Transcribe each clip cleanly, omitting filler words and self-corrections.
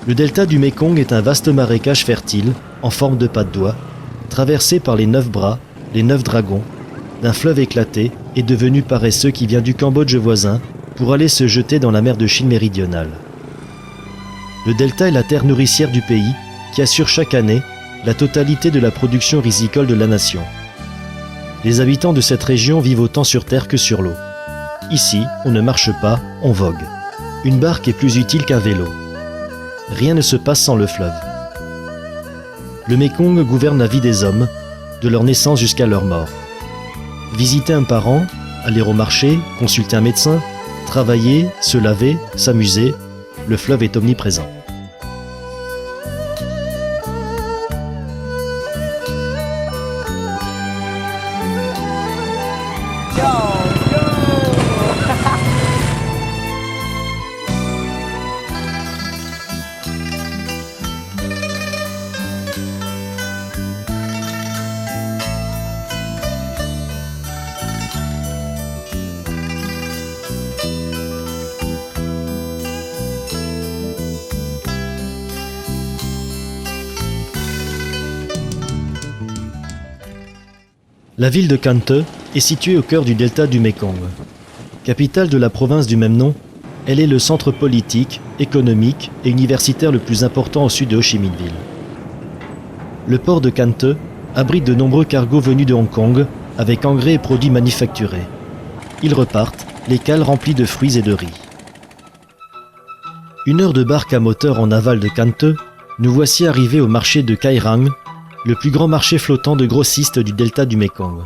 Le delta du Mékong est un vaste marécage fertile, en forme de pas de doigt, traversé par les 9 bras, les 9 dragons, d'un fleuve éclaté et devenu paresseux qui vient du Cambodge voisin pour aller se jeter dans la mer de Chine méridionale. Le delta est la terre nourricière du pays qui assure chaque année la totalité de la production risicole de la nation. Les habitants de cette région vivent autant sur terre que sur l'eau. Ici, on ne marche pas, on vogue. Une barque est plus utile qu'un vélo. Rien ne se passe sans le fleuve. Le Mékong gouverne la vie des hommes, de leur naissance jusqu'à leur mort. Visiter un parent, aller au marché, consulter un médecin, travailler, se laver, s'amuser, le fleuve est omniprésent. La ville de Can Tho est située au cœur du delta du Mékong. Capitale de la province du même nom, elle est le centre politique, économique et universitaire le plus important au sud de Ho Chi Minh Ville. Le port de Can Tho abrite de nombreux cargos venus de Hong Kong avec engrais et produits manufacturés. Ils repartent, les cales remplies de fruits et de riz. 1 heure de barque à moteur en aval de Can Tho, nous voici arrivés au marché de Cai Rang, le plus grand marché flottant de grossistes du delta du Mékong.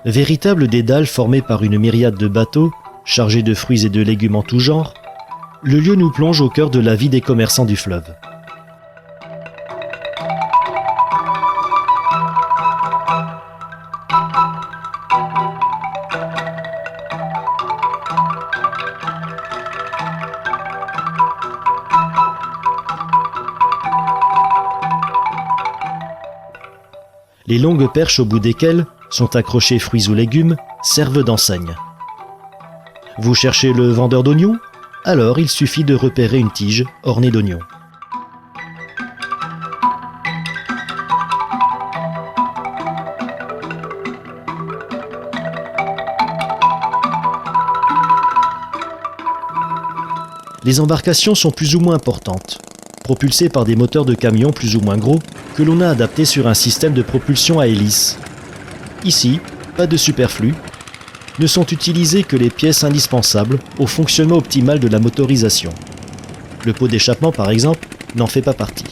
Véritable dédale formé par une myriade de bateaux, chargés de fruits et de légumes en tout genre, le lieu nous plonge au cœur de la vie des commerçants du fleuve. Les longues perches au bout desquelles sont accrochés fruits ou légumes servent d'enseigne. Vous cherchez le vendeur d'oignons? Alors il suffit de repérer une tige ornée d'oignons. Les embarcations sont plus ou moins importantes, propulsées par des moteurs de camions plus ou moins gros que l'on a adaptés sur un système de propulsion à hélice. Ici, pas de superflu, ne sont utilisées que les pièces indispensables au fonctionnement optimal de la motorisation. Le pot d'échappement, par exemple, n'en fait pas partie.